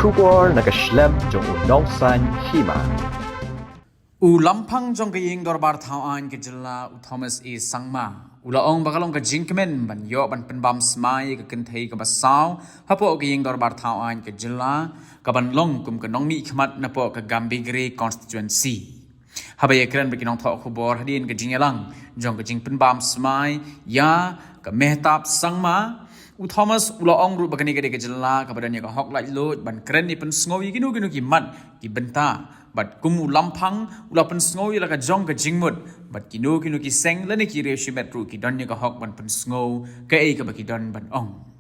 Shubor nakaslem jong unongsan hima. U lampang jong kaying dorbar thawaan ke jela u Thomas E Sangma. Ulaong bakalong ka jinkmen ban yo ban penbam smai ka kenthei ka basaw hapo kaying dorbar thawaan ke jela ka ban long kum ka nongmi khmat napo ka Gambigre constituency. Habay ekran bekinong thaw khubor hadin ka jingelang jong ka jing penbam smai ya ka mehtap Sangma u Thomas ulaong ru bakani ka jela ka badan ya ka hok lai lot ban kren ni pen sngowi ginu ki mat ki benta but kumu lampang ulapan snow ila ka jong ka jingmut but kino ki seng lani ki reshimet ru ki don ka hok ban pen snow ka ei ka baki don ban ong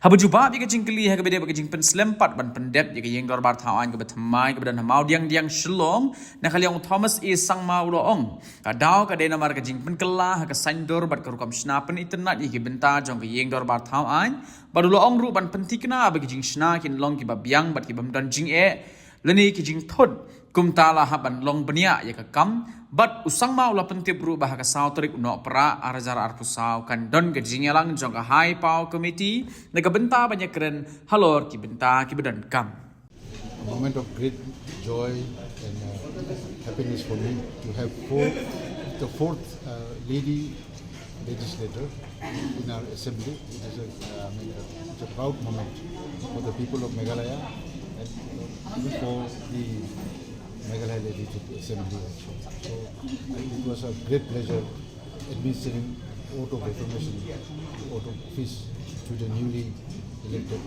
habu juba bi ka jingkli ha ka bede ba ka jing pen slempat ban pen dep ka yeng dor bar thawan ka bathamai ka badan mau diang shlong na khalyang Thomas E Sangma ulo ong ka daw ka de namar ka jing pen kala ha ka sandor bat ka rukam shna pen itnat ki benta jong ka yeng dor bar thawan badulo ong ru ban pen tikna ba ki jing shna kin long ki ba biang bat ki bam don jing e lani ki jing thod kum tala haban long benia ya ka kam but usang mau la pentip ru bah ka saw trik no pra arajar arpusaw kan don ga jingelang jong ka high power committee na ka benta banyak keren halor ki benta ki bedan kam. A moment of great joy and happiness for me to have the fourth lady legislator in our assembly. It is it's a proud moment for the people of Meghalaya and even for the Meghalaya Legislative Assembly also. So it was a great pleasure administering oath of reformation, oath of office to the newly elected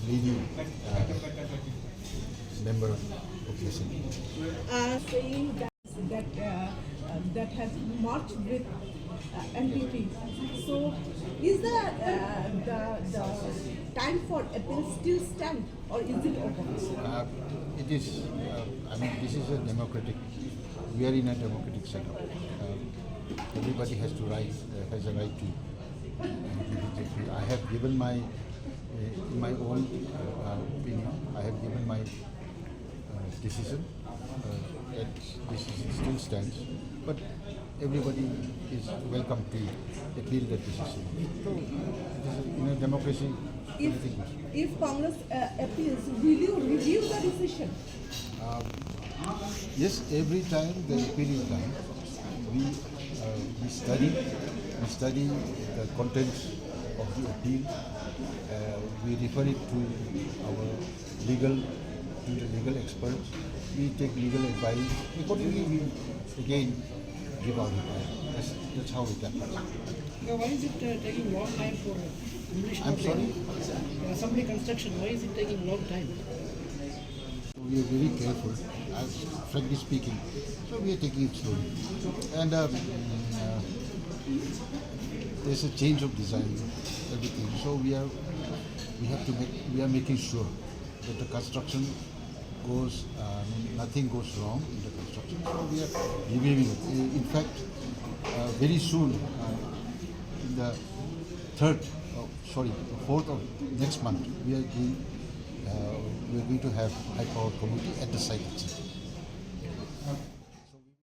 leading member of the Assembly. Saying that has marched with NPP. So is the time for appeal still stand or is it over? It is. This is a democratic. We are in a democratic setup. Everybody has a right to. I have given my in my own opinion. I have given my decision. That decision still stands, but everybody is welcome to appeal that decision. So, in a democracy, If Congress appeals, will you review the decision? Yes, every time the appeal is done, we study the contents of the appeal. We refer it to our legal experts. We take legal advice. Accordingly, we again give our advice. That's how it happens. Why is it taking long time for completion? I'm sorry? Assembly construction, why is it taking long time? We are very careful, frankly speaking. So we are taking it slowly. And there's a change of design, everything. So we are making sure that the construction goes, nothing goes wrong in the construction. So we are reviewing it. In fact, very soon, in the 4th of next month, we are going to have high power committee at the site itself.